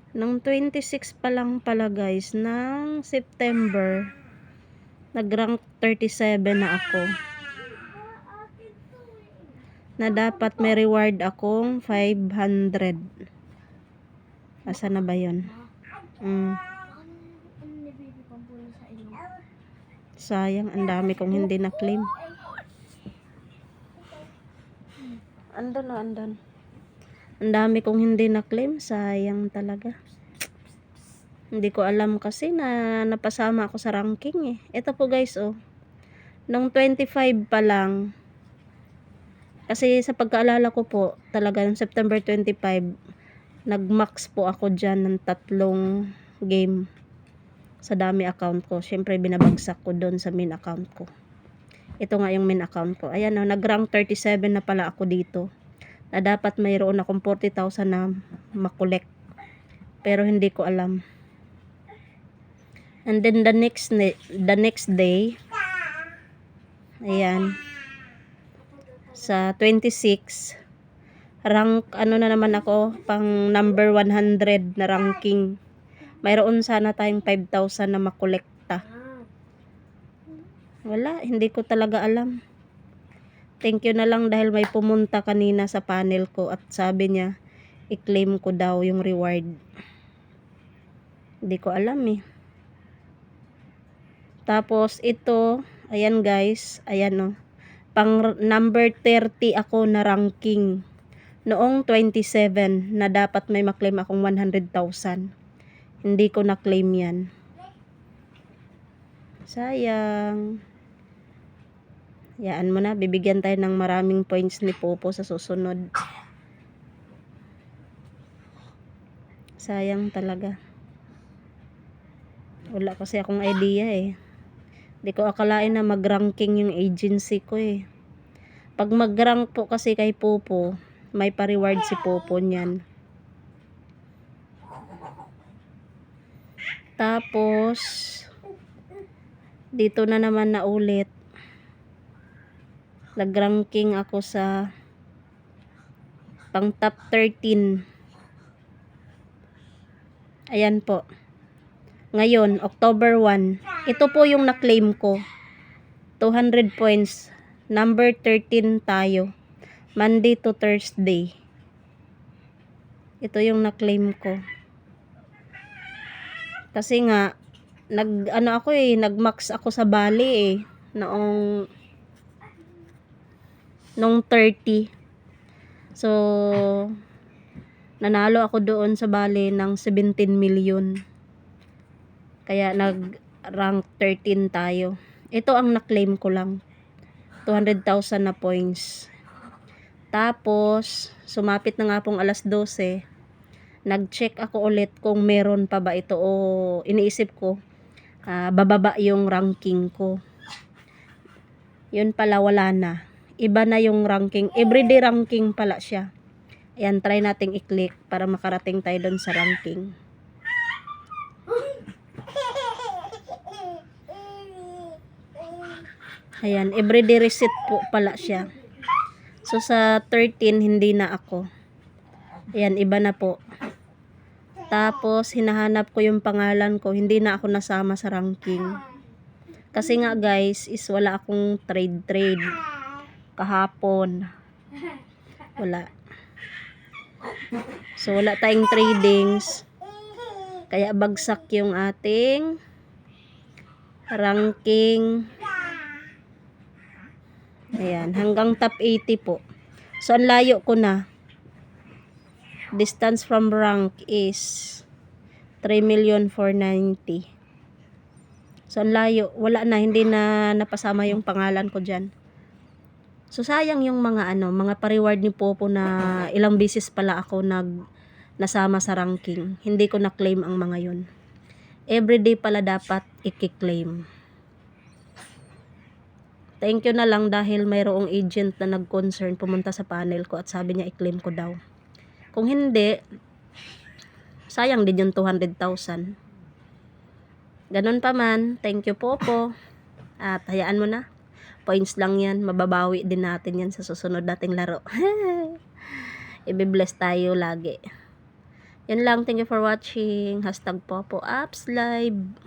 Nung 26 pa lang pala guys, ng September, nag-rank 37 na ako. Na dapat may reward akong 500. Asa na ba yun? Sayang, ang dami kong hindi na-claim. Andun na, andun. Ang dami kong hindi na-claim. Sayang talaga. Hindi ko alam kasi na napasama ako sa ranking eh. Ito po guys oh. Nung 25 pa lang. Kasi sa pagkaalala ko po, talaga ng September 25, nag-max po ako dyan ng 3 game sa dami account ko. Syempre binabagsak ko doon sa main account ko. Ito nga yung main account ko. Ayan oh, nag-rank 37 na pala ako dito. Na dapat mayroon akong 40,000 na makolek. Pero hindi ko alam. And then the next day, ayan, sa 26, rank ano na naman ako, pang number 100 na ranking. Mayroon sana tayong 5,000 na makolekta. Wala, hindi ko talaga alam. Thank you na lang dahil may pumunta kanina sa panel ko at sabi niya, i-claim ko daw yung reward. Hindi ko alam eh. Tapos ito, ayan guys, ayan oh. Pang number 30 ako na ranking. Noong 27 na dapat may maklaim akong 100,000. Hindi ko na-claim yan. Sayang. Yaan mo na, bibigyan tayo ng maraming points ni Popo sa susunod. Sayang talaga. Wala kasi akong idea eh. Hindi ko akalain na mag-ranking yung agency ko eh. Pag mag-rank po kasi kay Popo, may pa-reward si Popo niyan. Tapos, dito na naman na ulit. Nag-ranking ako sa pang top 13. Ayan po. Ngayon, October 1. Ito po yung na-claim ko. 200 points. Number 13 tayo. Monday to Thursday. Ito yung na-claim ko. Kasi nga, nag-max ako sa Bali eh. Noong 30. So, nanalo ako doon sa Bali ng 17 million. Kaya nag-rank 13 tayo. Ito ang na-claim ko lang. 200,000 na points. Tapos, sumapit na nga pong alas 12. Nag-check ako ulit kung meron pa ba ito o iniisip ko, bababa yung ranking ko. Yun pala, wala na. Iba na yung ranking. Everyday ranking pala siya. Ayan, try nating i-click para makarating tayo doon sa ranking. Ayan, everyday reset po pala siya. So, sa 13, hindi na ako. Ayan, iba na po. Tapos, hinahanap ko yung pangalan ko. Hindi na ako nasama sa ranking. Kasi nga guys, is wala akong trade kahapon. Wala. So, wala tayong tradings. Kaya bagsak yung ating ranking. Ayan, hanggang top 80 po. So, ang layo ko na. Distance from rank is 3,490,000. So, ang layo. Wala na, hindi na napasama yung pangalan ko dyan. So, sayang yung mga pa-reward ni Popo na ilang beses pala ako nasama sa ranking. Hindi ko na-claim ang mga yun. Everyday pala dapat i-claim. Thank you na lang dahil mayroong agent na nag-concern pumunta sa panel ko at sabi niya i-claim ko daw. Kung hindi, sayang din yung 200,000. Ganun pa man, thank you Popo. At hayaan mo na. Points lang yan, mababawi din natin yan sa susunod nating laro. I-bless tayo lagi. Yun lang, thank you for watching. Hashtag Popo Apps Live.